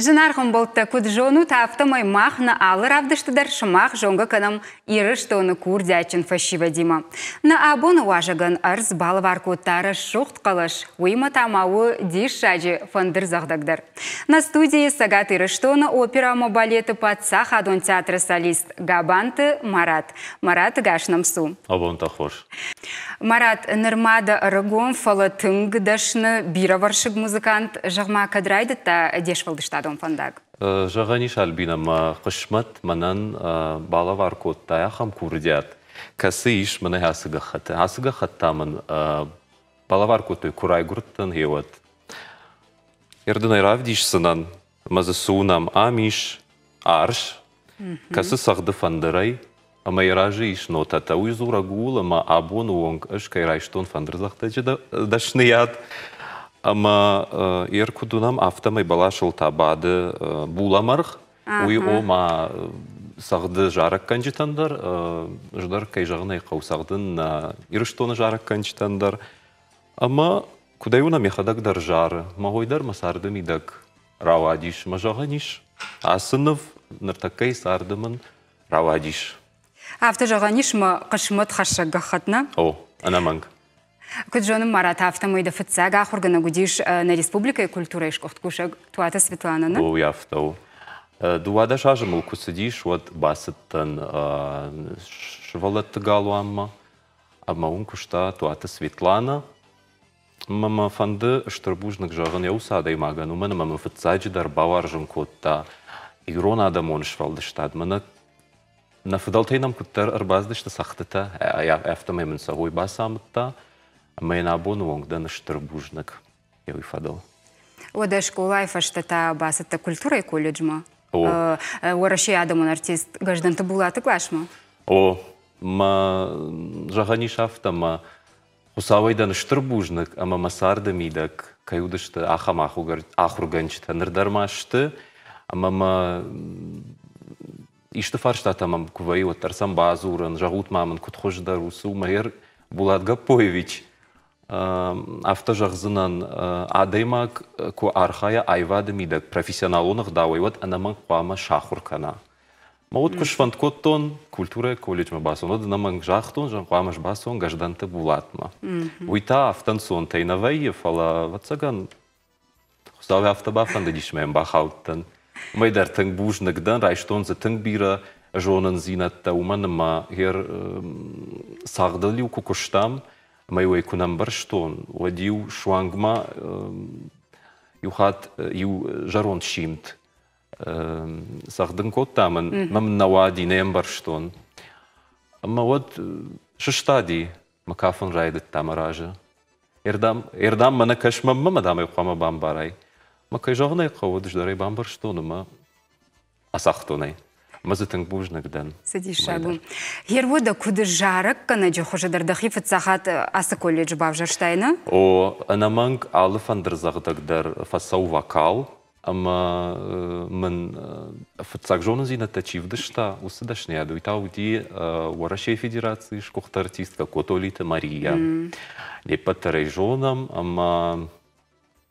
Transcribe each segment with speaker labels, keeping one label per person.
Speaker 1: Жынарғын болтта күд жону тафтамай махна алыр авдыштыдар шымақ жонға канам ирыштоны курдячин фашива дима. На абоны важаган арз балывар куттары шуқт қалыш, уйма тамауы диш жажы фандыр зағдагдар. На студии сагат ирыштоны опера балеты патса хадон театры солист Габанты Марат. Марат гашнамсу.
Speaker 2: Абонта хош.
Speaker 1: Марат, нырмада рыгон фала тыңгдашны бираваршык музыкант жағма кадрайды та деш фалдыштадон фандаг.
Speaker 2: Жағаниш альбинама қышмат манан балавар коттая хам курдят. Касы иш мана хасыга хаты. Хасыга хаттамын балавар коттой курай гурттан хеват. Ердынай равдиш сынан мазы суунам амиш арш. Касы сағды фандырай. Ама иражи иш нотата уйзура гула ма абону онг ашкай райштон фандырзахта жада дашныят. Ама еркудунам автомай балашыл табады буламарх. Уй ома сағды жарак канжитандар. Ждар кай жағынай қау сағдын ирыштоны жарак канжитандар. Ама кудайуна мехадагдар жары. Мағойдар масарды мидак равадиш. Мажағаниш асынов ныртакай сардымын равадиш.
Speaker 1: Авто жағаниш ма қышмат хашага хатна?
Speaker 2: О, анаманг.
Speaker 1: Күд жоным Марат автомойда фытсага ахургана гудиш на республика и культура ишкохт кушаг туата Светлана, на?
Speaker 2: О, яфтау. Дуада шажымыл кусыдиш вот басыттан швалатты галуамма. Ама он кушта туата Светлана. Мама фанды штырбужнық жағын яусадай маган. Уманы мама фытсаджидар баваржын котта. Игрона адамон швалдыштад. Мана на фидалтайнам куттар арбаздышты сақтыта. Автомай мен сағой басамытта. Мен абону оңдан штырбужнық яуифадал.
Speaker 1: Ода школа айфаштата басытта культура и колледжма.
Speaker 2: О.
Speaker 1: Уараши адамон артист гажданты булаты клашма.
Speaker 2: О, ма жағаниш автома хусавайдан штырбужнық, ама масарды мидак каюдышты ахам ахурганчыта нырдармашты, ама ишты фарштатамам кувай оттарсам базурын, жағут мамын кутхождар усу, майыр Булат Гапоевич авто жағзынан адаймак ку архая айвады мидак профессионалонық давайват анаман қуама шахуркана. Маут кушфанд коттон культура колледжма басон, оды наман жақтон жан қуамаш басон гажданты булатма. Уйта автан сон тайнавайев, ала ватсаган хусавы автобафанды дишмайм бахауттан. Майдар тың бужнықдан райштонзы тың бира жонын зинатта уманыма хер сағдылю кукуштам майой кунам барштон одиу шуангма юхат ю жарон шимт сағдын коттамын мамын навади нем барштон. Ама вот шыштади макафын райдыт тамаражы. Ердам мана кашмам мамадамай қама бамбарай. Макай жағынай қауыды ждарай бамбарштоныма асақтонай. Мазытың бужнықдан.
Speaker 1: Садиш шагу. Ервода куды жарық кана жохожадар дахифыт сахат асы колледж бавжаштайна?
Speaker 2: О, анаманг алы фандырзағдагдар фасау вокал, ама мен фытсақ жонын зинатта чивдышта, усы дашняду. Ита уди Уарашей Федерации шкохта артистка Котолита Мария. Лепаттарай жонам, ама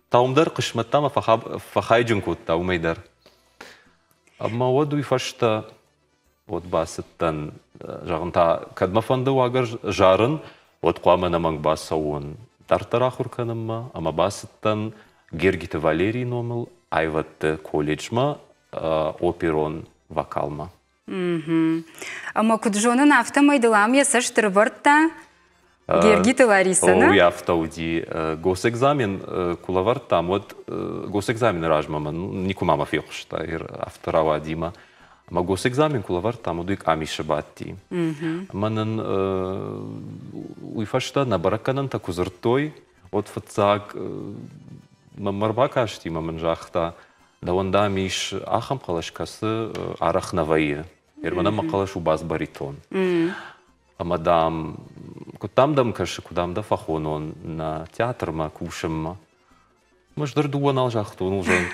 Speaker 2: таумдар қышматтама фахайджын котта умайдар. Ама оду и фашта от басыттан жағынта кадмафанды уагар жарын от қуамын аманг басауын тартара хурканымма, ама басыттан Гергиты Валерий номыл айватты колледжма оперон вокалма.
Speaker 1: Ама куджонын автомайдылам ясаш тырвыртта Гергиты Ларисаны?
Speaker 2: О, яфтауди госэкзамен кулавартам, вот госэкзамен ражмаман, никумама фехшта, авторава дима. Ама госэкзамен кулавартам, удуик амиши батти. Манан уйфашта набараканан такузыртой, от фацак мамарбакашти маман жахта, да онда амиш ахам қалашкасы арахнавайы. Ермана мақалаш убаз баритон. Амадам кутамдам каши кудамда фахонон на театрма кушамма. Маждар дуанал жахтон ужан.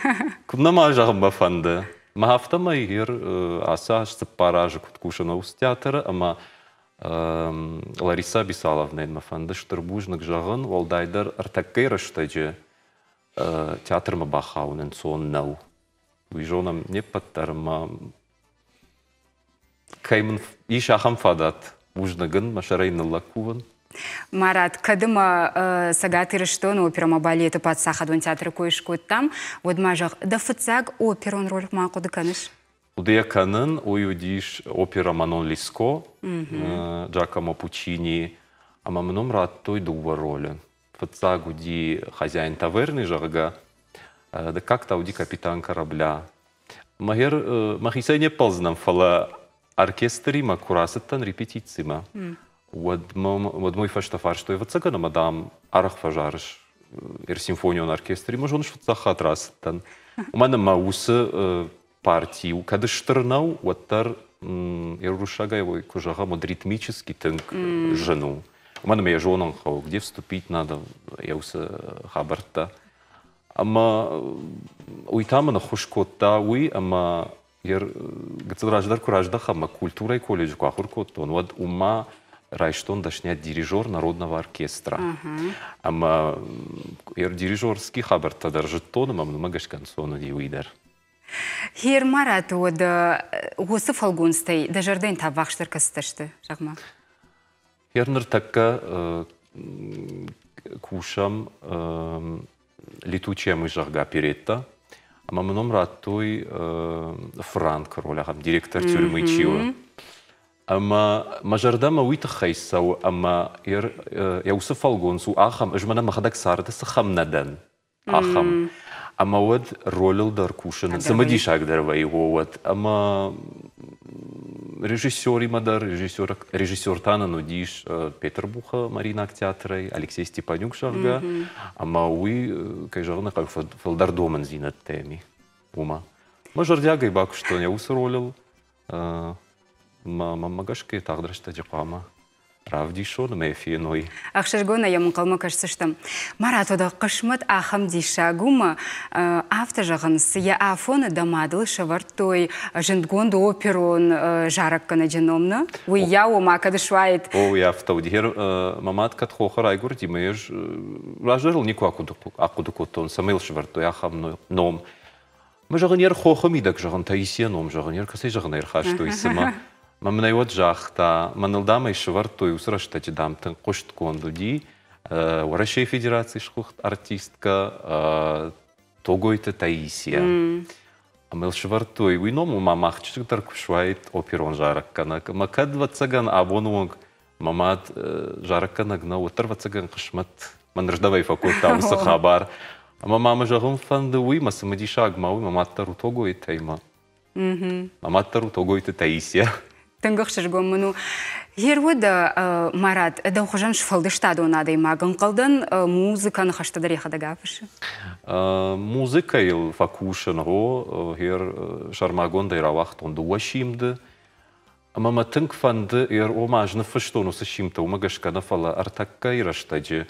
Speaker 2: Куднама жахм бафанды. Маhaftама игер асаш сапаражы куткушана ус театра, ама Лариса Бисаловна мафанды штырбужнық жағын олдайдар артаккай раштаджы театрма бахаунын сон нау. ويجونم نبتر كايمن إيش أخم فادات وجنجن مشارين الله كون
Speaker 1: Марат, кадыма сагатыры что, но опера балеты под сахадон театр коишкот там, вот мажах, да фацаг оперон роль маку деканыш.
Speaker 2: Удея канын, оюдиш опера Манон Лиско, Джакомо Пучини, а мамном рад той дува роли. Фацаг уди хозяин таверны жага, да как-то уди капитан корабля. Махисай не ползнам фала оркестри макурасеттан репетицима. Вот мой фаштафар, что я вот цыгана мадам арах фажарыш симфонион оркестре, может он что-то хатрас тан. У меня маусы партии, когда штернау, вот тар рушага его кожага мод ритмический тынк жену. У меня моя жена хау, где вступить надо, я усы хабарта. Ама уйтама на хушкота уй, ама гцедраждар кураждаха, ама культура и колледж куахуркотон. Вот ума Райштон дашнят дирижер народного оркестра. Ама дирижерский хабарта держит тоном, ама магаш консона диуидер.
Speaker 1: Хер Марат, вот госы фалгунстай, дажарден табахштар касташты, жагма.
Speaker 2: Хернер такка кушам летучая мыжага перетта, ама мном раттой Франк ролягам, директор тюрьмы Чио. Ама мажардама уйтахайсау, ама яусыф алгонсу ахам, ыжмана махадак сарды сахам надан. Ахам. Ама вот ролил дар кушан. Самадишак дарва его вот. Ама режиссер мадар, режиссер тана нудиш Петр Буха, Марина Актеатрой, Алексей Степанюк шарга. Ама уй, кайжарна как фалдар домен зинат теми. Ума. Мажардяга и баку что я усролил. Магашки тагдрашта жакама. Равди шон мефиной.
Speaker 1: Ахшергона я мукалма кажется что Марат ода кашмат ахам дишагума автожаган я афона дамадыл шавартой жендгонду оперон жарак канаджиномна. Уй я ума кадышвайт.
Speaker 2: О я автодихер мамат катхохар айгур димеж ражерл нику акудукотон самил шавартой ахам ном. Мы жаганер хохам идак жаган таисия ном жаганер касай жаганер хаштой сама. Мамна вот жахта, манылдама еще вартой усрашта чедамтын кошт кондуди, Россия Федерации шхухт артистка, тогойта Таисия. Амел швартой, уйному мамах читар кушвайт оперон жараккана. Макад вацаган абонуг мамат жараккана гна утар вацаган кышмат манрждавай факулта усахабар. Мама жагун фанды уй масамадишаг мауй маматтару тогойта има. Маматтару тогойта Таисия.
Speaker 1: Тангах шергомну. Ервода Марат, да ухожан шфалды штаду надо и маган калдан музыка на хашта дареха дагавши.
Speaker 2: Музыка ил факушен ро хер шармагон да иравахт он дуашимды. Мама тынк фанды ер омажны фыштону сышимта умагашка нафала артакка ираштаджи.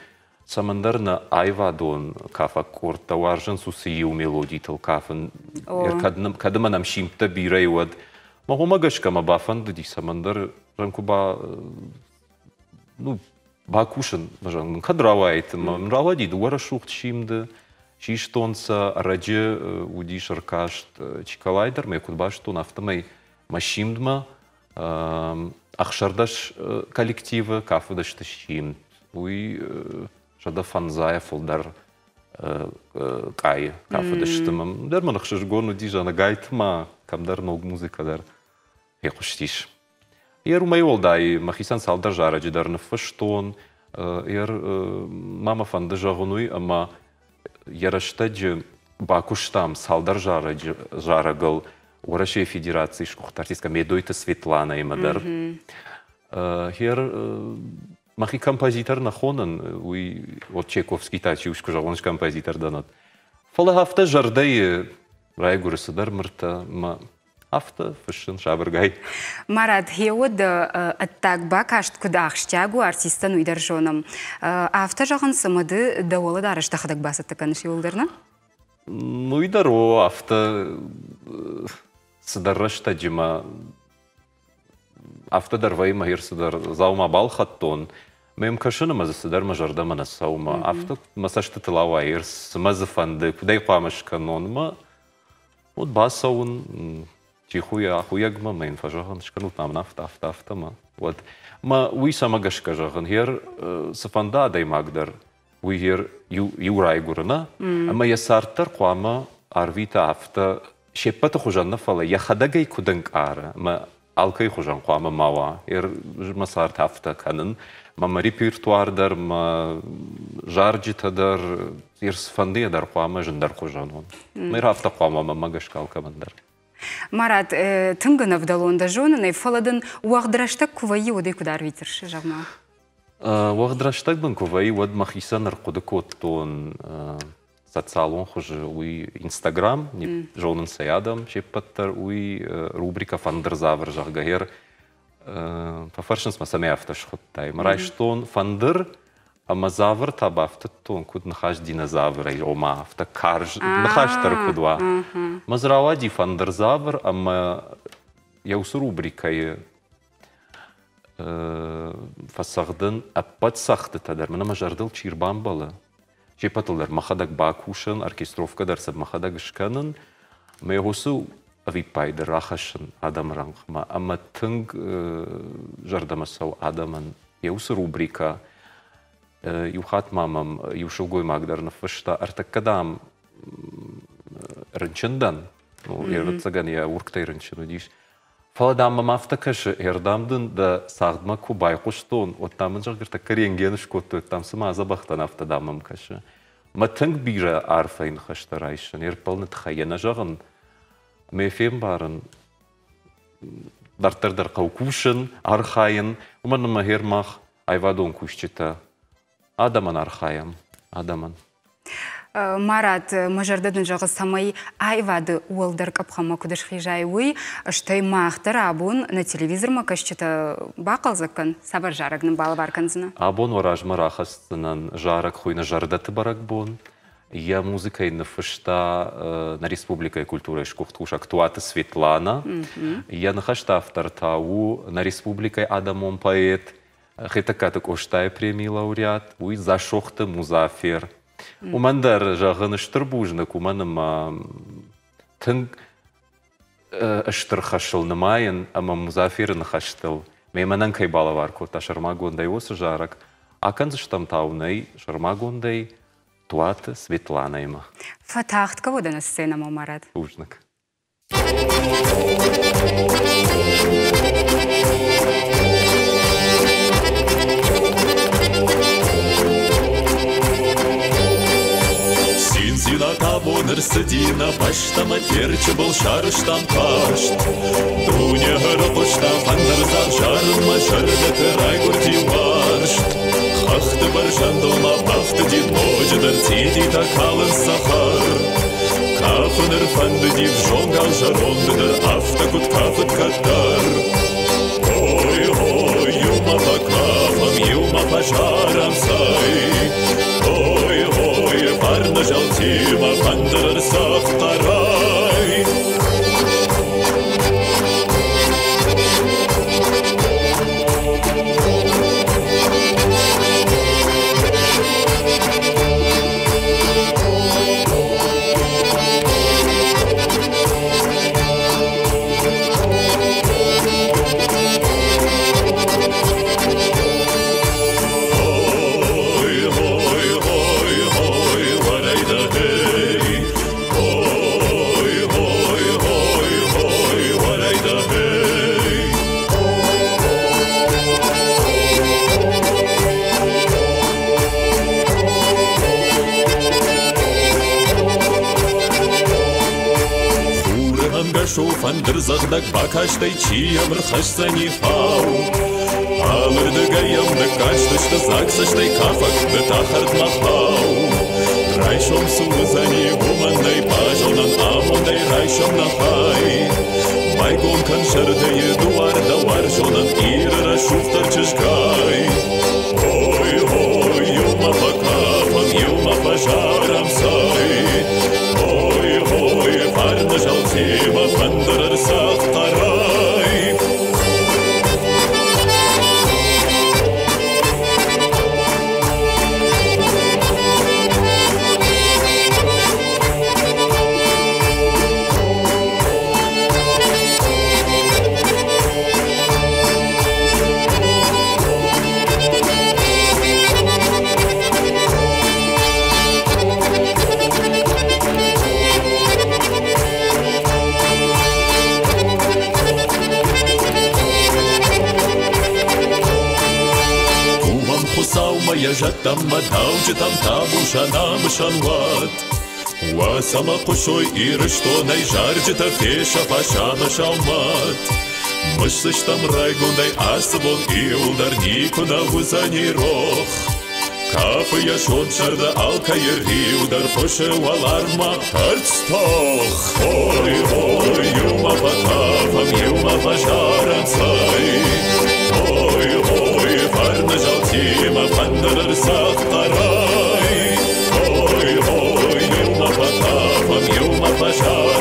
Speaker 2: Самандарна айвадон кафа корта варжан сусию мелодий толкафен. Кадма нам шимта бирайвад. Магашка мабафан ди самандар ранкуба ну бакушен мажан кадравайт мравади дуара шухт шимды шиштонца радже уди шаркашт чикалайдер мекудбаш тон автомай машимдма ахшардаш коллективы кафедаш ташим уй шада фанзая фолдар кай кафедаш тмам дар манахшаш гону ди жана гайтма камдар ног музыка дар Ехуштиш. Ер умайол дай махисан салдар жара джидарны фаштон. Ер мама фанда жагунуй, ама яраштаджи бакуштам салдар жара гал Россия Федерации шкухт артистка медойта Светлана имадар. Ер махи композитор нахонан, уй от Чайковский тачи ушку жагунш композитор данат. Фала хафта жардай райгурысыдар мырта ма Авто, фэшн, шабыргай.
Speaker 1: Марат, хеод аттак бакашт кудах штягу артиста нуйдар жоном. Авто жаган самады давола дарышта хадак басатты каныш юлдарна?
Speaker 2: Нуйдар о авто сыдарышта джима. Авто дарвай махир сыдар заума бал хаттон. Мэм кашына мазы сыдар мажарда мана саума. Авто масашты тылава айыр, смазы фанды, кудай памыш канон ма. Вот басаун хуягма мейн фажаган шканут нам нафта. Вот ма уи самагаш кажаган хер сафанда дай магдер уи хер юрай гурна ама ясартар қуама арвита афта шеппата хужанна фала яхадагай куданк ара ма алкай хужан қуама мава хер масарт афта канын ма репертуардар ма жарджитадар хер сафанды дар қуама жындар хужанун мер афта қуама магаш калкамандар
Speaker 1: Марат, тыңгынов далонда жонын, фаладын уағдыраштак кувайы одай кудар витерші жавма?
Speaker 2: Уағдыраштак бін кувайы уад махисан арқуды коттон социалон хужы уй Инстаграм, жонын саядам, шеппаттар уй рубрика фандырзавр жағгахер пафаршынс масаме афташ хоттай. Марайштон фандыр, ама завр табафты тон куд нахаш динозавр ай ома афта карж нахаштар кудва. Мазрава ди фандыр завр, ама яусу рубрикай фасагдын аппат сахты тадар. Мана мажардыл чирбан балы. Чепатылдар махадак бакушын, оркестровкадар саб махадак ишканын. Мегусу авипайдар рахашын адамранг. Ама тынг жардамасау адаман яусу рубрика Юхат мамам, юшугой магдарна фышта артакадам рынчындан. Ерватсаган я урктай рынчыну диш. Фаладам мамафтакашы ердамдын да сағдма кубай құштон. Оттамын жағырта каренгеніш көтті өттамсы маза бақтан автадамым кашы. Матынг бира арфайн хаштарайшын. Ерпалны тхайена жағын. Мефем барын. Дартардар қаукушын, архайын. Уманы махермах айвадон кушчита. Адаман архаям, адаман.
Speaker 1: Марат, мажардадын жағы самай айвады уалдар капхама кудыш хижай уй, штай мақтар абун на телевизор макашчыта бақалзакан, сабар жарагның балы барканзына?
Speaker 2: Абун оражма рахастынан жарак хуйна жардаты барак бун. Я музыкой на фышта на Республика культуры шкухтуш актуата Светлана. Я нахашта автор тау на Республика Адамон поэт. Хетакаты коштай премии лауреат, уй зашохты музафер. Умандар жағын ыштырбужнық, уманым тынг ыштыр хашылны майын, ама музаферін хаштыл. Мейманан кай бала бар кота шармагондай осы жарак. Акан зыштам таунай шармагондай туаты Светланайма.
Speaker 1: Фатахт кого да на сцена, Марат?
Speaker 2: Ужнық.
Speaker 3: Синзина табоныр сыдина баштама терчі бұл шарыштан пашт. Дуне ғыры құшта фандырзан жарынма жарды тырай көрдей маршт. Хақты бар жандылма бафты дин ножыдар тиди та калын сахар. Кафыныр фанды див жонгал жарондыдыр афта кут кафыт каттар. Ой, юма па кафам, юма па жарам сай. Парна жалтима фандырыр сақтарай. Фандыр зағдак бакаштай чиямыр хашсани фау. Алырды гаямды каштышты заксаштай кафакты тахард махау. Райшом сумызани гумандай пажонан амондай райшом нахай. Байгон каншарды едуарда варжонан ирара шуфтар чышкай. Ой, юма па кафам, юма па жарам сай. Ой, парна жалтима фандырыр сақтарай. яжат там матауджи там табуша намшанват. Уасама кушой иры, что найжарджи-то феша пашана шалмат. Мышсыш там райгундай асыбол и ударнику на вузани рох. Капы яшон шарда алкайыр удар поше валарма арцтох. Ой, юма потапам, юма пожарам сай. Ой, парна жалтима пандарар сахтарай. Ой, юма потапам, юма пожарам